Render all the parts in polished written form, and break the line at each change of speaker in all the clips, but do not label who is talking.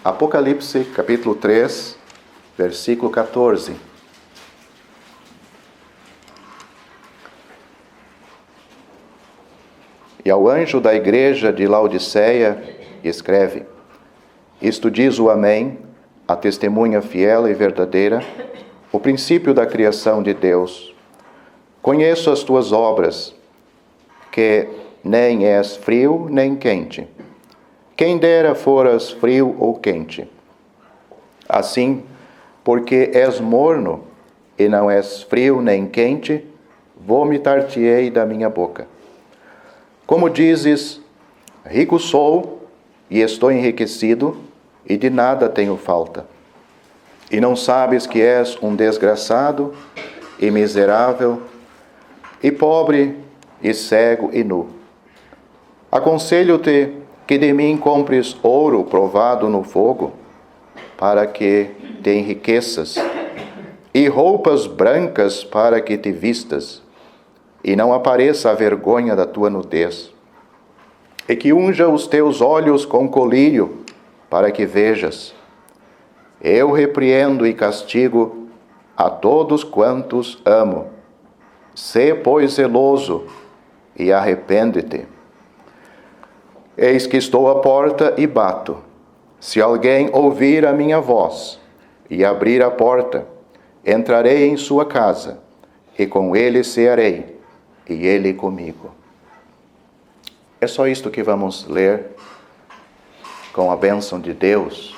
Apocalipse, capítulo 3, versículo 14. E ao anjo da igreja de Laodiceia escreve: Isto diz o Amém, a testemunha fiel e verdadeira, o princípio da criação de Deus. Conheço as tuas obras, que nem és frio nem quente. Quem dera foras frio ou quente. Assim, porque és morno e não és frio nem quente, vomitar-te-ei da minha boca. Como dizes, rico sou e estou enriquecido, e de nada tenho falta. E não sabes que és um desgraçado e miserável, e pobre, e cego e nu. Aconselho-te que de mim compres ouro provado no fogo, para que te enriqueças, e roupas brancas para que te vistas, e não apareça a vergonha da tua nudez. E que unja os teus olhos com colírio, para que vejas. Eu repreendo e castigo a todos quantos amo. Sê, pois, zeloso e arrepende-te. Eis que estou à porta e bato. Se alguém ouvir a minha voz e abrir a porta, entrarei em sua casa, e com ele cearei, e ele comigo. É só isto que vamos ler com a bênção de Deus.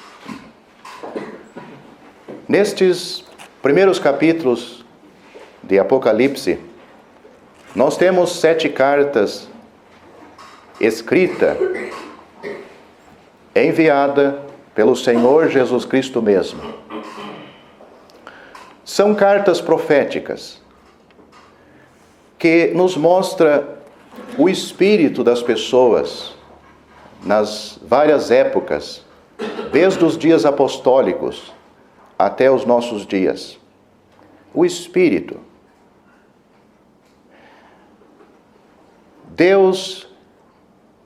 Nestes primeiros capítulos de Apocalipse, nós temos 7 cartas escritas, enviada pelo Senhor Jesus Cristo mesmo. São cartas proféticas que nos mostram o espírito das pessoas nas várias épocas, desde os dias apostólicos até os nossos dias. O espírito. Deus,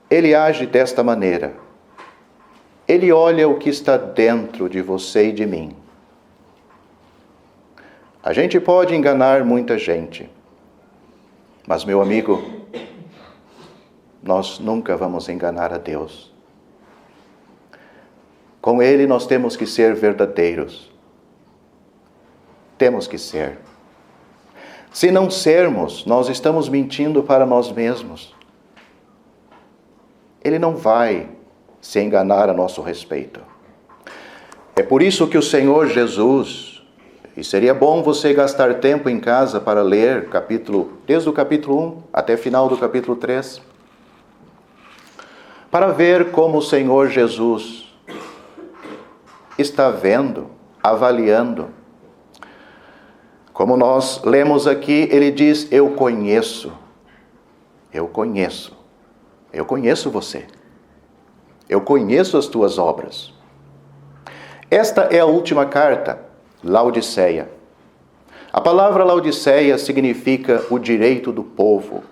Ele age desta maneira. Ele olha o que está dentro de você e de mim. A gente pode enganar muita gente, mas, meu amigo, nós nunca vamos enganar a Deus. Com Ele nós temos que ser verdadeiros. Temos que ser. Se não sermos, nós estamos mentindo para nós mesmos. Ele não vai se enganar a nosso respeito. É por isso que o Senhor Jesus, e seria bom você gastar tempo em casa para ler desde o capítulo 1 até o final do capítulo 3, para ver como o Senhor Jesus está vendo, avaliando. Como nós lemos aqui, ele diz: eu conheço você. Eu conheço as tuas obras. Esta é a última carta, Laodiceia. A palavra Laodiceia significa o direito do povo.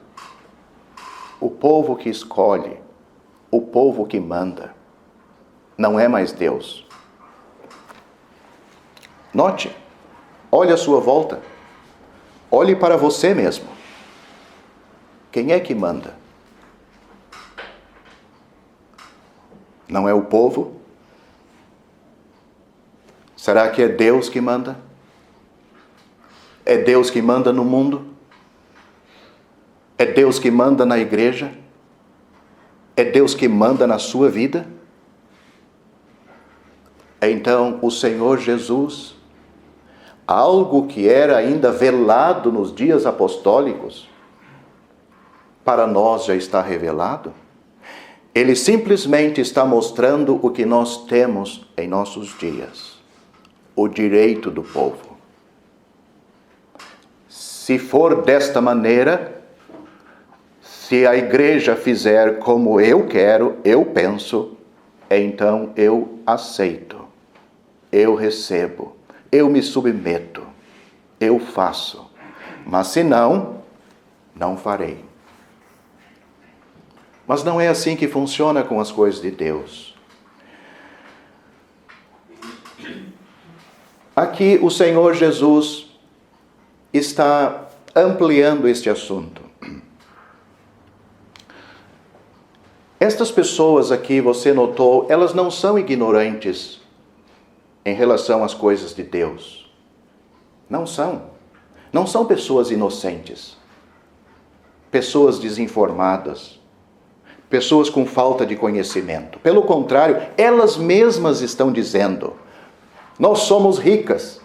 O povo que escolhe, o povo que manda. Não é mais Deus. Note, olhe à sua volta. Olhe para você mesmo. Quem é que manda? Não é o povo? Será que é Deus que manda? É Deus que manda no mundo? É Deus que manda na igreja? É Deus que manda na sua vida? Então, o Senhor Jesus, algo que era ainda velado nos dias apostólicos, para nós já está revelado. Ele simplesmente está mostrando o que nós temos em nossos dias. O direito do povo. Se for desta maneira, se a igreja fizer como eu quero, eu penso, então eu aceito, eu recebo, eu me submeto, eu faço. Mas se não, não farei. Mas não é assim que funciona com as coisas de Deus. Aqui o Senhor Jesus está ampliando este assunto. Estas pessoas aqui, você notou, elas não são ignorantes em relação às coisas de Deus. Não são. Não são pessoas inocentes. Pessoas desinformadas. Pessoas com falta de conhecimento. Pelo contrário, elas mesmas estão dizendo: nós somos ricas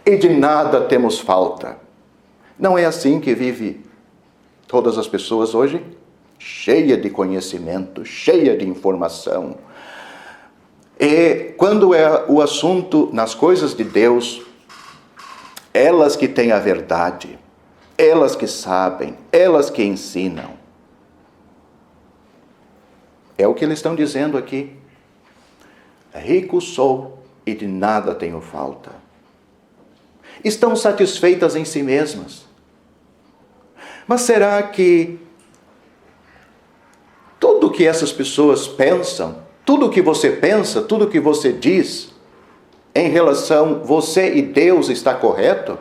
e de nada temos falta. Não é assim que vive todas as pessoas hoje? Cheia de conhecimento, cheia de informação. E quando é o assunto nas coisas de Deus, elas que têm a verdade, elas que sabem, elas que ensinam. É o que eles estão dizendo aqui. Rico sou e de nada tenho falta. Estão satisfeitas em si mesmas. Mas será que tudo que essas pessoas pensam, tudo que você pensa, tudo que você diz em relação a você e Deus está correto?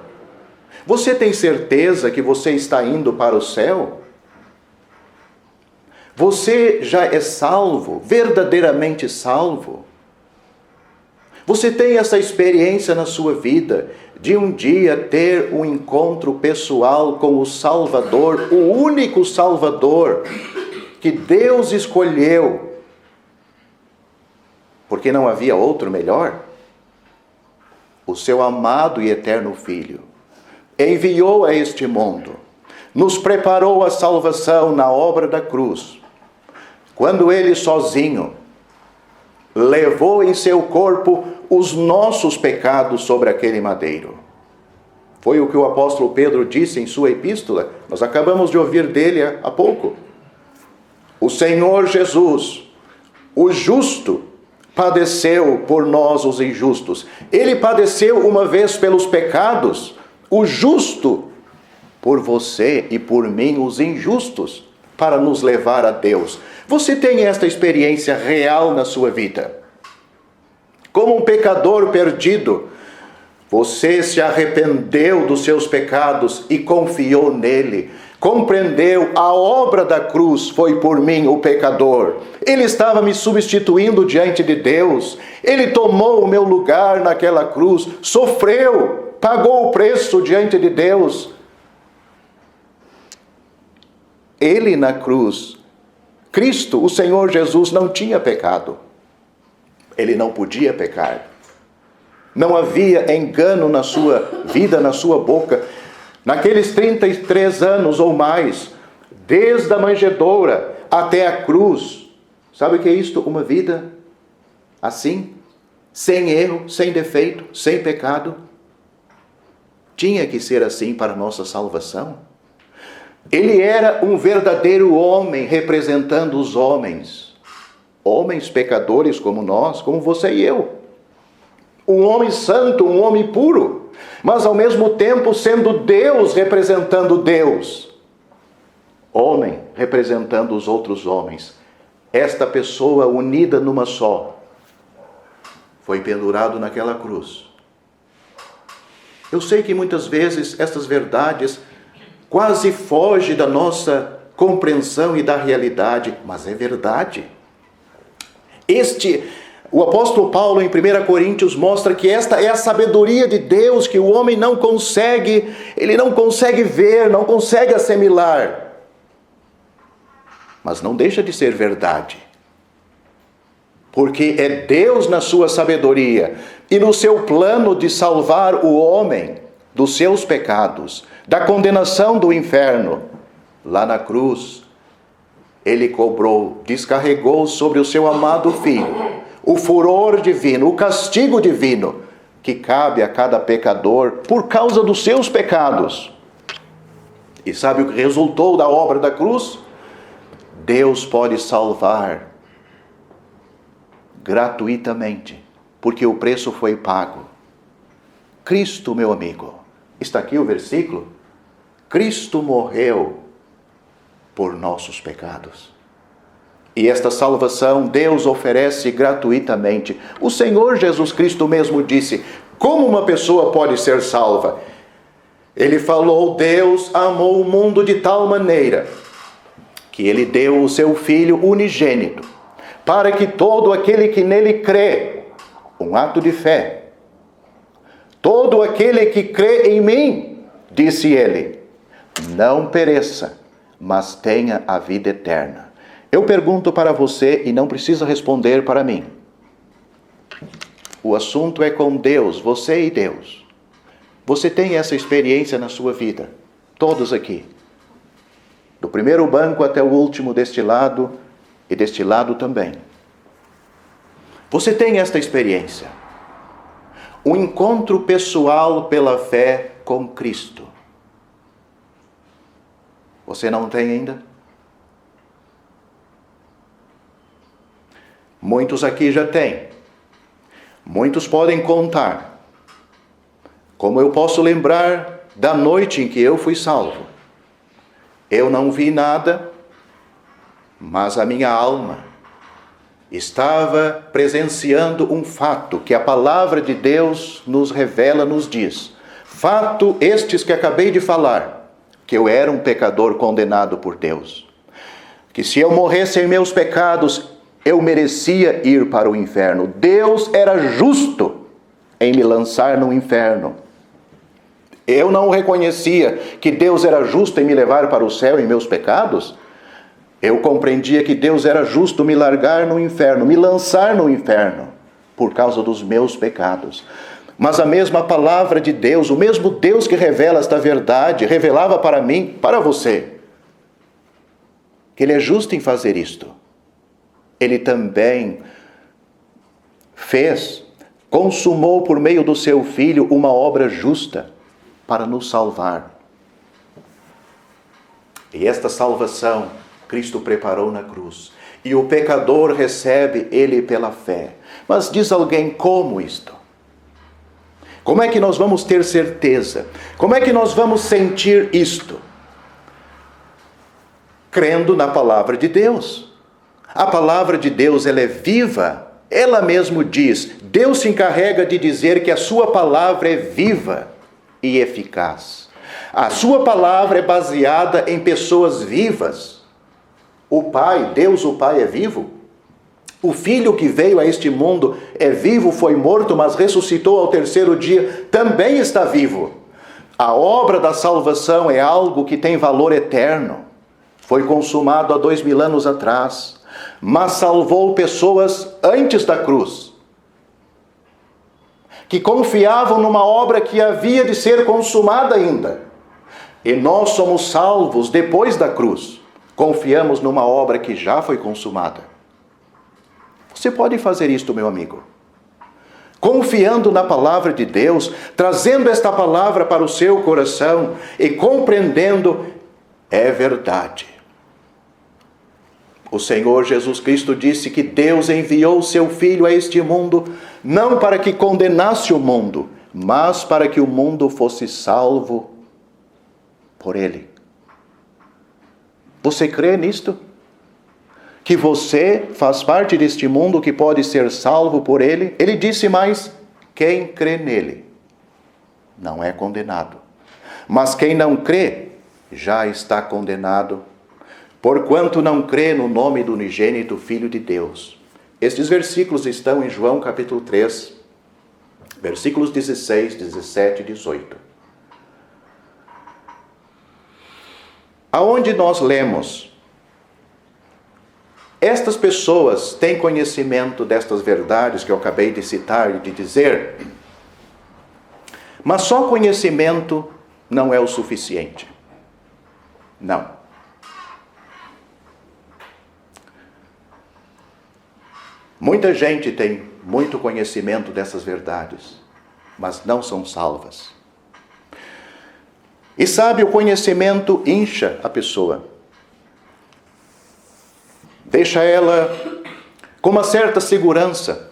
Você tem certeza que você está indo para o céu? Você já é salvo, verdadeiramente salvo? Você tem essa experiência na sua vida de um dia ter um encontro pessoal com o Salvador, o único Salvador que Deus escolheu, porque não havia outro melhor? O seu amado e eterno Filho enviou a este mundo, nos preparou a salvação na obra da cruz, quando Ele sozinho levou em seu corpo os nossos pecados sobre aquele madeiro. Foi o que o apóstolo Pedro disse em sua epístola, nós acabamos de ouvir dele há pouco. O Senhor Jesus, o justo, padeceu por nós os injustos. Ele padeceu uma vez pelos pecados, o justo por você e por mim, os injustos, para nos levar a Deus. Você tem esta experiência real na sua vida? Como um pecador perdido, você se arrependeu dos seus pecados e confiou nele. Compreendeu, a obra da cruz foi por mim, o pecador. Ele estava me substituindo diante de Deus. Ele tomou o meu lugar naquela cruz, sofreu, pagou o preço diante de Deus. Ele na cruz, Cristo, o Senhor Jesus, não tinha pecado. Ele não podia pecar. Não havia engano na sua vida, na sua boca. Naqueles 33 anos ou mais, desde a manjedoura até a cruz. Sabe o que é isto? Uma vida assim, sem erro, sem defeito, sem pecado. Tinha que ser assim para a nossa salvação. Ele era um verdadeiro homem representando os homens. Homens pecadores como nós, como você e eu. Um homem santo, um homem puro, mas ao mesmo tempo sendo Deus representando Deus. Homem representando os outros homens. Esta pessoa unida numa só foi pendurado naquela cruz. Eu sei que muitas vezes estas verdades quase fogem da nossa compreensão e da realidade, mas é verdade. O apóstolo Paulo, em 1 Coríntios, mostra que esta é a sabedoria de Deus, que o homem não consegue ver, não consegue assimilar. Mas não deixa de ser verdade. Porque é Deus, na sua sabedoria e no seu plano de salvar o homem dos seus pecados, da condenação do inferno, lá na cruz, Ele cobrou, descarregou sobre o seu amado Filho o furor divino, o castigo divino que cabe a cada pecador por causa dos seus pecados. E sabe o que resultou da obra da cruz? Deus pode salvar gratuitamente, porque o preço foi pago. Cristo, meu amigo, está aqui o versículo. Cristo morreu por nossos pecados. E esta salvação Deus oferece gratuitamente. O Senhor Jesus Cristo mesmo disse: Como uma pessoa pode ser salva? Ele falou: Deus amou o mundo de tal maneira que ele deu o seu Filho unigênito, para que todo aquele que nele crê, um ato de fé, todo aquele que crê em mim, disse ele, não pereça, mas tenha a vida eterna. Eu pergunto para você e não precisa responder para mim. O assunto é com Deus, você e Deus. Você tem essa experiência na sua vida, todos aqui. Do primeiro banco até o último deste lado e deste lado também. Você tem esta experiência. Um encontro pessoal pela fé com Cristo. Você não tem ainda? Muitos aqui já têm. Muitos podem contar. Como eu posso lembrar da noite em que eu fui salvo. Eu não vi nada, mas a minha alma estava presenciando um fato que a palavra de Deus nos revela, nos diz. Fato estes que acabei de falar, que eu era um pecador condenado por Deus. Que se eu morresse em meus pecados, eu merecia ir para o inferno. Deus era justo em me lançar no inferno. Eu não reconhecia que Deus era justo em me levar para o céu em meus pecados. Eu compreendia que Deus era justo me largar no inferno, me lançar no inferno, por causa dos meus pecados. Mas a mesma palavra de Deus, o mesmo Deus que revela esta verdade, revelava para mim, para você, que Ele é justo em fazer isto. Ele também consumou por meio do seu Filho uma obra justa para nos salvar. E esta salvação Cristo preparou na cruz. E o pecador recebe ele pela fé. Mas diz alguém, como isto? Como é que nós vamos ter certeza? Como é que nós vamos sentir isto? Crendo na palavra de Deus. A palavra de Deus, ela é viva. Ela mesmo diz, Deus se encarrega de dizer que a sua palavra é viva e eficaz. A sua palavra é baseada em pessoas vivas. O Pai, Deus o Pai é vivo. O Filho que veio a este mundo é vivo, foi morto, mas ressuscitou ao terceiro dia, também está vivo. A obra da salvação é algo que tem valor eterno. Foi consumado há 2000 anos atrás, mas salvou pessoas antes da cruz, que confiavam numa obra que havia de ser consumada ainda. E nós somos salvos depois da cruz. Confiamos numa obra que já foi consumada. Você pode fazer isto, meu amigo. Confiando na palavra de Deus, trazendo esta palavra para o seu coração e compreendendo, é verdade. O Senhor Jesus Cristo disse que Deus enviou o seu Filho a este mundo, não para que condenasse o mundo, mas para que o mundo fosse salvo por Ele. Você crê nisto? Que você faz parte deste mundo que pode ser salvo por Ele? Ele disse mais, quem crê nele não é condenado. Mas quem não crê já está condenado, porquanto não crê no nome do unigênito Filho de Deus. Estes versículos estão em João capítulo 3, versículos 16, 17 e 18. Aonde nós lemos, estas pessoas têm conhecimento destas verdades que eu acabei de citar e de dizer, mas só conhecimento não é o suficiente. Não. Muita gente tem muito conhecimento dessas verdades, mas não são salvas. E sabe, o conhecimento incha a pessoa. Deixa ela com uma certa segurança,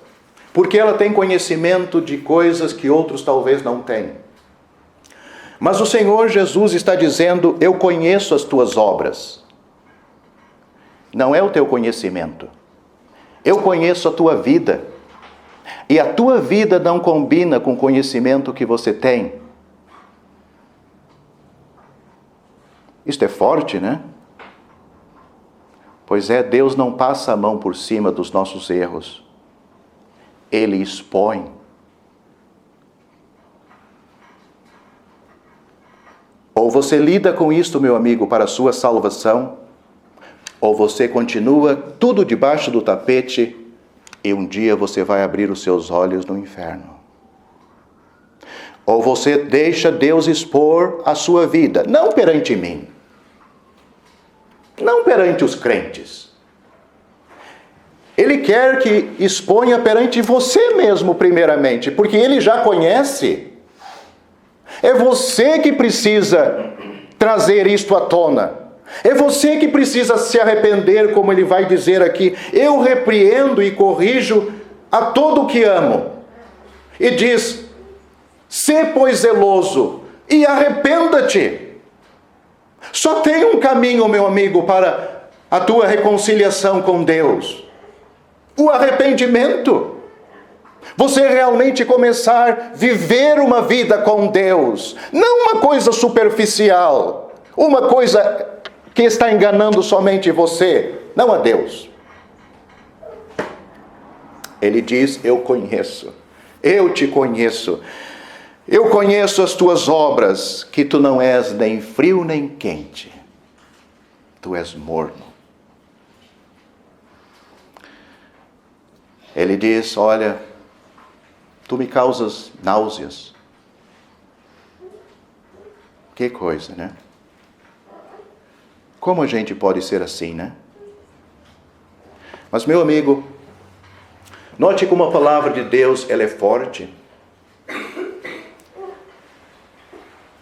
porque ela tem conhecimento de coisas que outros talvez não tenham. Mas o Senhor Jesus está dizendo, eu conheço as tuas obras. Não é o teu conhecimento. Eu conheço a tua vida. e a tua vida não combina com o conhecimento que você tem. Isto é forte, né? Pois é, Deus não passa a mão por cima dos nossos erros. Ele expõe. Ou você lida com isto, meu amigo, para a sua salvação, ou você continua tudo debaixo do tapete e um dia você vai abrir os seus olhos no inferno. Ou você deixa Deus expor a sua vida, não perante mim, não perante os crentes. Ele quer que exponha perante você mesmo primeiramente, porque Ele já conhece. É você que precisa trazer isto à tona. É você que precisa se arrepender, como ele vai dizer aqui. Eu repreendo e corrijo a todo o que amo. E diz, sê pois zeloso e arrependa-te. Só tem um caminho, meu amigo, para a tua reconciliação com Deus. O arrependimento. Você realmente começar a viver uma vida com Deus. Não uma coisa superficial. Uma coisa que está enganando somente você, não a Deus. Ele diz, eu conheço. Eu te conheço. Eu conheço as tuas obras, que tu não és nem frio nem quente. Tu és morno. Ele diz, olha, tu me causas náuseas. Que coisa, né? Como a gente pode ser assim, né? Mas, meu amigo, note como a palavra de Deus, ela é forte.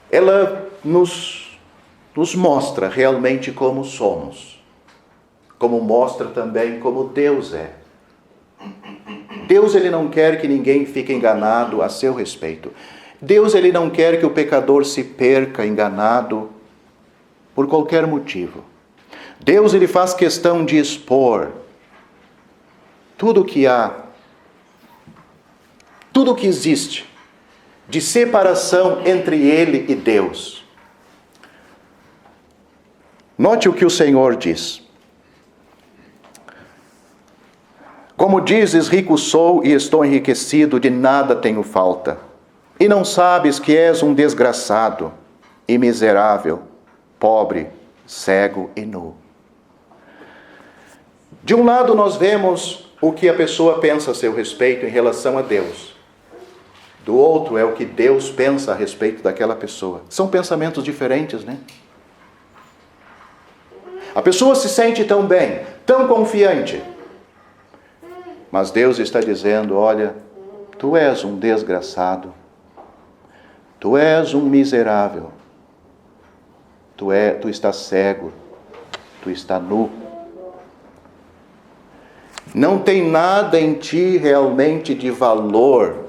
Ela nos mostra realmente como somos. Como mostra também como Deus é. Deus, ele não quer que ninguém fique enganado a seu respeito. Deus, ele não quer que o pecador se perca enganado por qualquer motivo. Deus, ele faz questão de expor tudo que há, tudo que existe de separação entre ele e Deus. Note o que o Senhor diz. Como dizes, rico sou e estou enriquecido, de nada tenho falta. E não sabes que és um desgraçado e miserável, pobre, cego e nu. De um lado nós vemos o que a pessoa pensa a seu respeito em relação a Deus. Do outro é o que Deus pensa a respeito daquela pessoa. São pensamentos diferentes, né? A pessoa se sente tão bem, tão confiante. Mas Deus está dizendo, olha, tu és um desgraçado. Tu és um miserável. Tu estás cego. Tu estás nu. Não tem nada em ti realmente de valor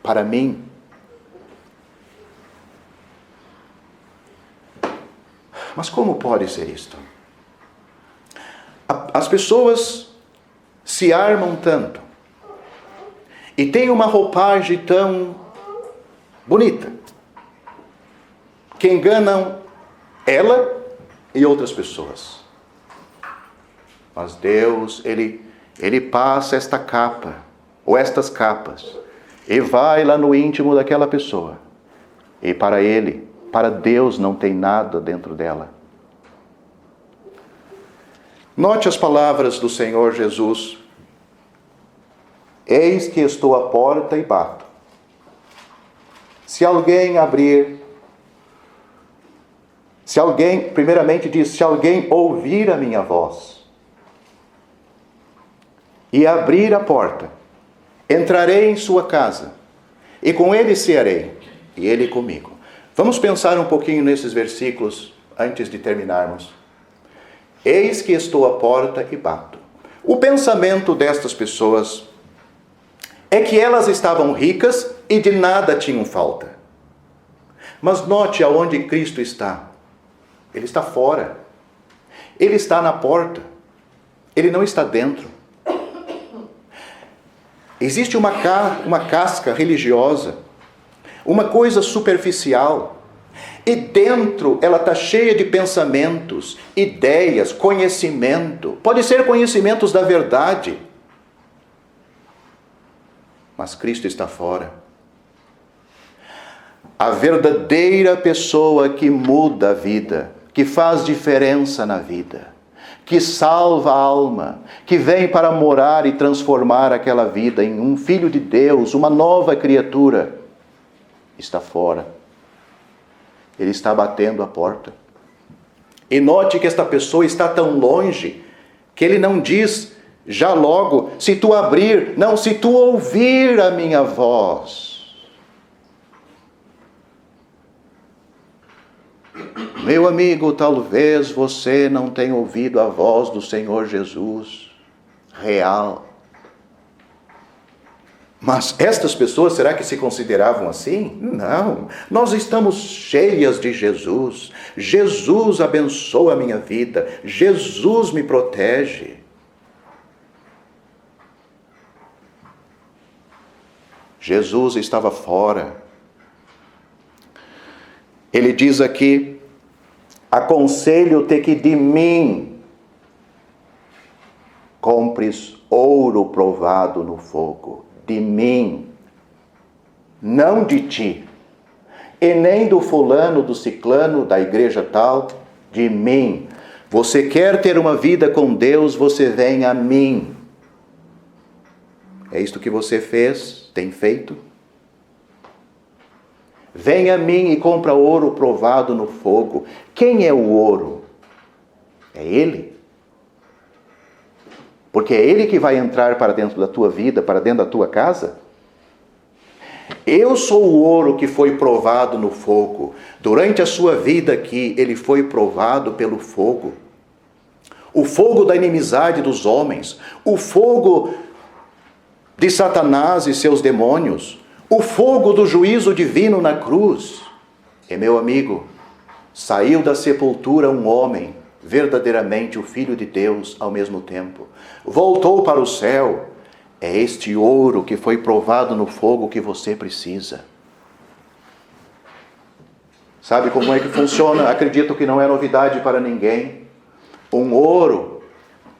para mim. Mas como pode ser isto? As pessoas se armam tanto e têm uma roupagem tão bonita que enganam ela e outras pessoas. Mas Deus, Ele passa esta capa, ou estas capas, e vai lá no íntimo daquela pessoa. E para Ele, para Deus, não tem nada dentro dela. Note as palavras do Senhor Jesus. Eis que estou à porta e bato. Se alguém abrir, primeiramente diz, se alguém ouvir a minha voz e abrir a porta, entrarei em sua casa e com ele cearei e ele comigo. Vamos pensar um pouquinho nesses versículos antes de terminarmos. Eis que estou à porta e bato. O pensamento destas pessoas é que elas estavam ricas e de nada tinham falta. Mas note aonde Cristo está. Ele está fora. Ele está na porta. Ele não está dentro. Existe uma casca religiosa, uma coisa superficial, e dentro ela está cheia de pensamentos, ideias, conhecimento. Pode ser conhecimentos da verdade, mas Cristo está fora. A verdadeira pessoa que muda a vida, que faz diferença na vida, que salva a alma, que vem para morar e transformar aquela vida em um filho de Deus, uma nova criatura, está fora. Ele está batendo a porta. E note que esta pessoa está tão longe, que ele não diz já logo, se tu abrir, não, se tu ouvir a minha voz. Meu amigo, talvez você não tenha ouvido a voz do Senhor Jesus real. Mas estas pessoas, será que se consideravam assim? Não. Nós estamos cheias de Jesus. Jesus abençoa a minha vida. Jesus me protege. Jesus estava fora. Ele diz aqui, aconselho-te que de mim compres ouro provado no fogo. De mim, não de ti, e nem do fulano, do ciclano, da igreja tal, de mim. Você quer ter uma vida com Deus, você vem a mim. É isto que você fez, tem feito? Vem a mim e compra ouro provado no fogo. Quem é o ouro? É Ele. Porque é Ele que vai entrar para dentro da tua vida, para dentro da tua casa. Eu sou o ouro que foi provado no fogo. Durante a sua vida aqui, ele foi provado pelo fogo. O fogo da inimizade dos homens. O fogo de Satanás e seus demônios. O fogo do juízo divino na cruz. E meu amigo, saiu da sepultura um homem, verdadeiramente o Filho de Deus ao mesmo tempo. Voltou para o céu. É este ouro que foi provado no fogo que você precisa. Sabe como é que funciona? Acredito que não é novidade para ninguém. Um ouro,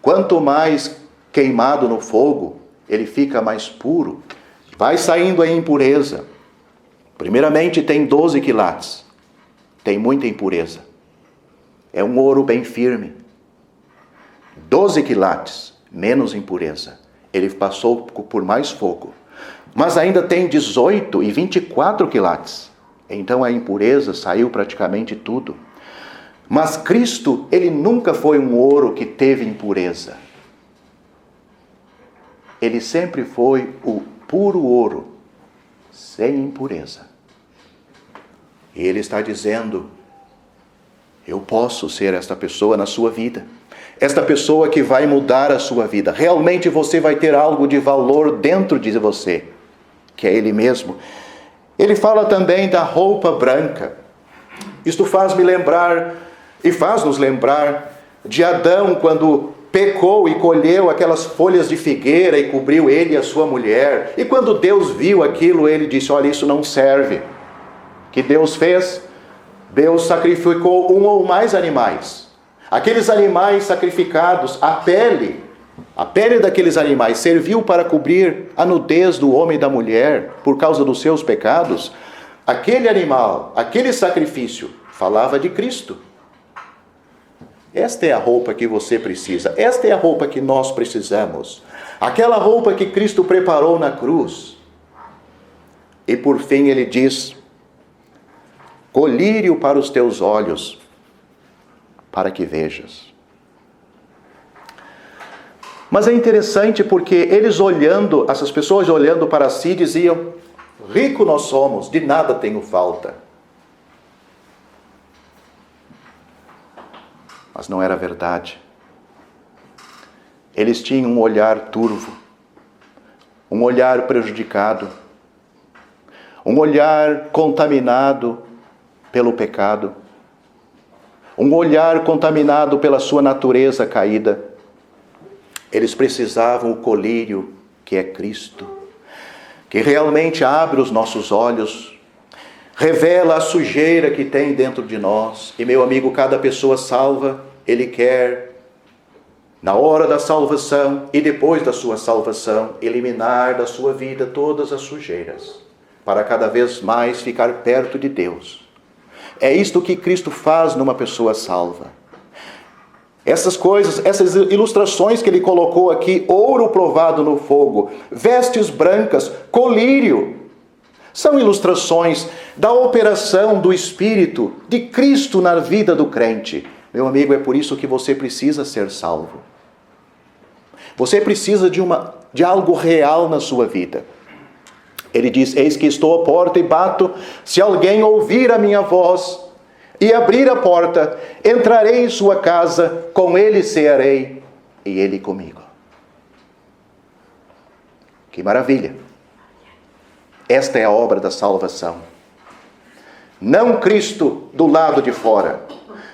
quanto mais queimado no fogo, ele fica mais puro. Vai saindo a impureza. Primeiramente tem 12 quilates. Tem muita impureza. É um ouro bem firme. 12 quilates, menos impureza. Ele passou por mais fogo. Mas ainda tem 18 e 24 quilates. Então a impureza saiu praticamente tudo. Mas Cristo, ele nunca foi um ouro que teve impureza. Ele sempre foi o puro ouro, sem impureza. E ele está dizendo, eu posso ser esta pessoa na sua vida. Esta pessoa que vai mudar a sua vida. Realmente você vai ter algo de valor dentro de você, que é Ele mesmo. Ele fala também da roupa branca. Isto faz-me lembrar, e faz-nos lembrar, de Adão quando pecou e colheu aquelas folhas de figueira e cobriu ele e a sua mulher. E quando Deus viu aquilo, ele disse, olha, isso não serve. O que Deus fez? Deus sacrificou um ou mais animais. Aqueles animais sacrificados, a pele daqueles animais serviu para cobrir a nudez do homem e da mulher por causa dos seus pecados. Aquele animal, aquele sacrifício, falava de Cristo. Esta é a roupa que você precisa. Esta é a roupa que nós precisamos. Aquela roupa que Cristo preparou na cruz. E por fim ele diz, colírio para os teus olhos, para que vejas. Mas é interessante porque eles olhando, essas pessoas olhando para si diziam, rico nós somos, de nada tenho falta. Mas não era verdade. Eles tinham um olhar turvo, um olhar prejudicado, um olhar contaminado pelo pecado, um olhar contaminado pela sua natureza caída. Eles precisavam o colírio que é Cristo. que realmente abre os nossos olhos, revela a sujeira que tem dentro de nós. E, meu amigo, cada pessoa salva, Ele quer, na hora da salvação e depois da sua salvação, eliminar da sua vida todas as sujeiras, para cada vez mais ficar perto de Deus. É isto que Cristo faz numa pessoa salva. Essas coisas, essas ilustrações que ele colocou aqui, ouro provado no fogo, vestes brancas, colírio, são ilustrações da operação do Espírito de Cristo na vida do crente. Meu amigo, é por isso que você precisa ser salvo. Você precisa de algo real na sua vida. Ele diz, eis que estou à porta e bato, se alguém ouvir a minha voz e abrir a porta, entrarei em sua casa, com ele cearei e ele comigo. Que maravilha! Esta é a obra da salvação. Não Cristo do lado de fora,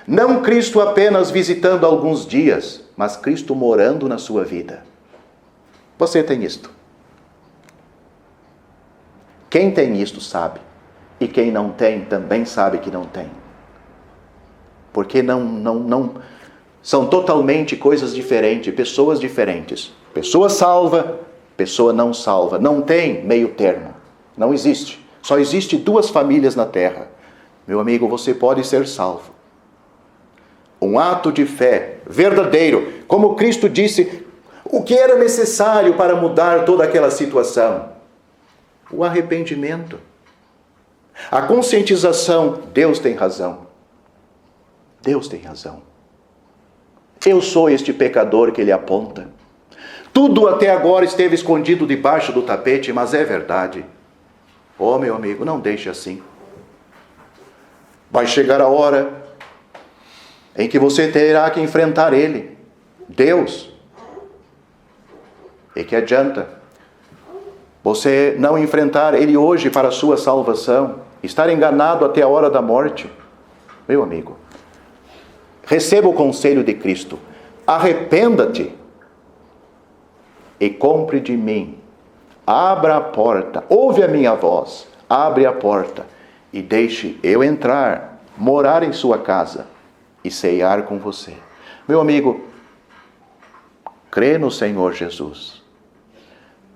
não Cristo apenas visitando alguns dias, mas Cristo morando na sua vida. Você tem isto. Quem tem isto sabe, e quem não tem também sabe que não tem. Porque não são totalmente coisas diferentes, pessoas diferentes. Pessoa salva, pessoa não salva. Não tem meio termo. Não existe. Só existe duas famílias na terra. Meu amigo, você pode ser salvo. Um ato de fé verdadeiro, como Cristo disse, o que era necessário para mudar toda aquela situação? O arrependimento. A conscientização, Deus tem razão. Deus tem razão. Eu sou este pecador que ele aponta. Tudo até agora esteve escondido debaixo do tapete, mas é verdade. Oh, meu amigo, não deixe assim. Vai chegar a hora em que você terá que enfrentar Ele, Deus. E que adianta você não enfrentar Ele hoje para a sua salvação, estar enganado até a hora da morte? Meu amigo, receba o conselho de Cristo. Arrependa-te e compre de mim. Abra a porta, ouve a minha voz, abre a porta e deixe eu entrar, morar em sua casa e ceiar com você. Meu amigo, crê no Senhor Jesus.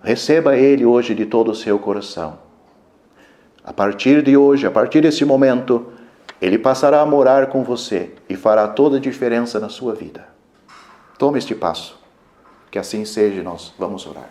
Receba Ele hoje de todo o seu coração. A partir de hoje, a partir desse momento, Ele passará a morar com você e fará toda a diferença na sua vida. Tome este passo. Que assim seja, nós vamos orar.